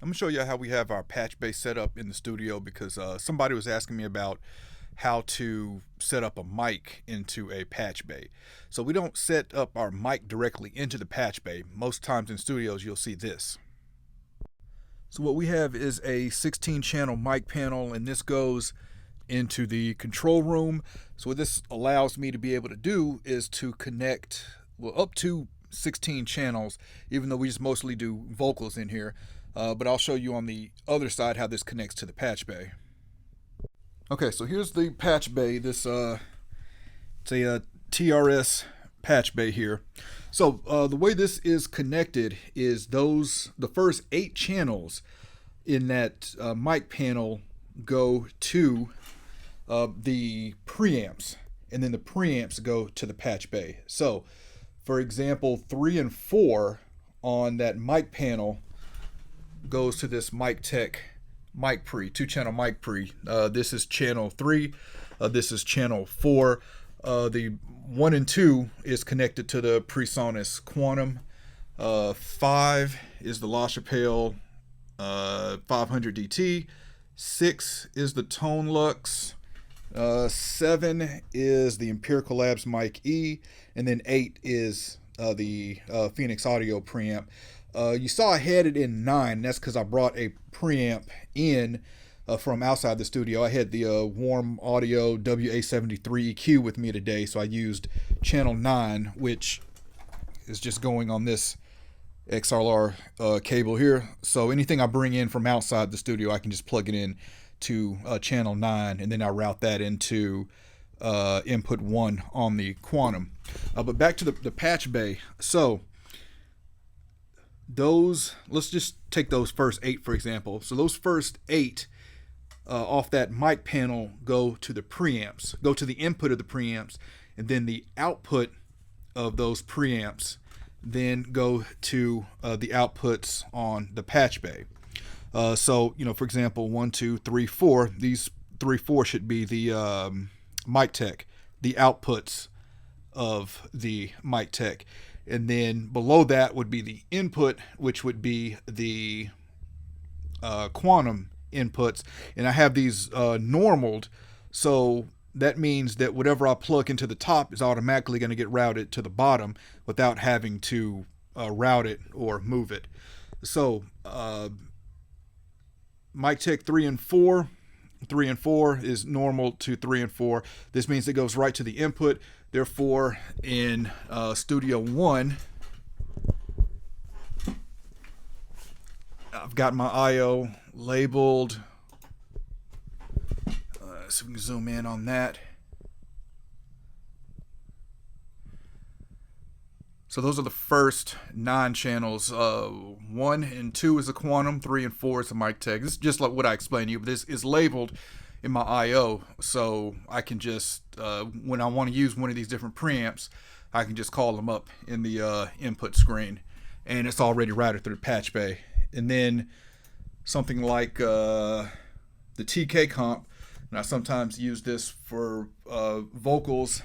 I'm gonna show you how we have our patch bay set up in the studio because somebody was asking me about how to set up a mic into a patch bay. So we don't set up our mic directly into the patch bay. Most times in studios you'll see this. So what we have is a 16 channel mic panel, and this goes into the control room. So what this allows me to be able to do is to connect, well, up to 16 channels, even though we just mostly do vocals in here. But I'll show you on the other side how this connects to the patch bay. Okay, so here's the patch bay. This it's a TRS patch bay here. So the way this is connected is the first 8 channels in that mic panel go to the preamps, and then the preamps go to the patch bay. So for example, 3 and 4 on that mic panel goes to this Mic Tech mic pre, 2-channel mic pre. This is channel 3, this is channel 4. The 1 and 2 is connected to the PreSonus Quantum. 5 is the LaChapelle 500 DT. 6 is the Tone Lux. 7 is the Empirical Labs Mic E, and then 8 is the Phoenix Audio preamp. You saw I had it in 9. That's because I brought a preamp in from outside the studio. I had the Warm Audio WA73 EQ with me today, so I used channel 9, which is just going on this XLR cable here. So anything I bring in from outside the studio, I can just plug it in to channel 9, and then I route that into input 1 on the Quantum. But back to the patch bay. So let's just take those first 8 for example. So those first 8 off that mic panel go to the preamps, go to the input of the preamps, and then the output of those preamps then go to the outputs on the patch bay. So, for example, 1, 2, 3, 4. These 3, 4 should be the Mic Tech, the outputs of the Mic Tech. And then below that would be the input, which would be the Quantum inputs. And I have these normaled, so that means that whatever I plug into the top is automatically going to get routed to the bottom without having to route it or move it. So Mic Tech 3 and 4. 3 and 4 is normal to 3 and 4. This means it goes right to the input. Therefore, in Studio 1, I've got my I/O labeled. So we can zoom in on that. So those are the first 9 channels. 1 and 2 is a Quantum, 3 and 4 is a Mic Tech. This is just like what I explained to you, but this is labeled in my I/O, so I can just, when I want to use one of these different preamps, I can just call them up in the input screen, and it's already routed through the patch bay. And then something like the TK comp, and I sometimes use this for vocals.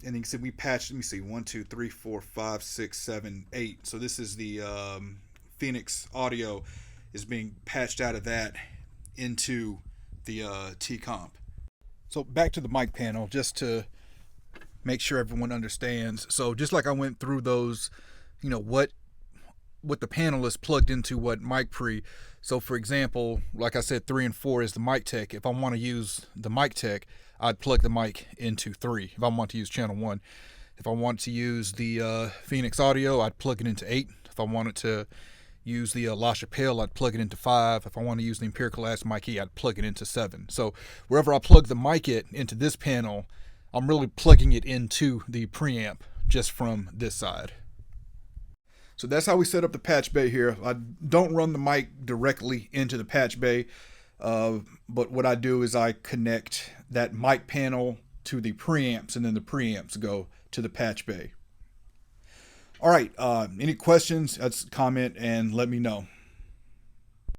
And you can see we patched, let me see, 1, 2, 3, 4, 5, 6, 7, 8. So this is the Phoenix Audio is being patched out of that into the T-Comp. So back to the mic panel, just to make sure everyone understands. So just like I went through those, what the panel is plugged into, what mic pre. So for example, like I said, 3 and 4 is the Mic Tech. If I want to use the Mic Tech, I'd plug the mic into 3 if I want to use channel 1. If I want to use the Phoenix Audio, I'd plug it into 8. If I wanted to use the LaChapelle, I'd plug it into 5. If I want to use the Empirical Labs Mic E, I'd plug it into 7. So wherever I plug the mic into this panel, I'm really plugging it into the preamp just from this side. So that's how we set up the patch bay here. I don't run the mic directly into the patch bay, but what I do is I connect that mic panel to the preamps, and then the preamps go to the patch bay. All right, any questions? Comment and let me know.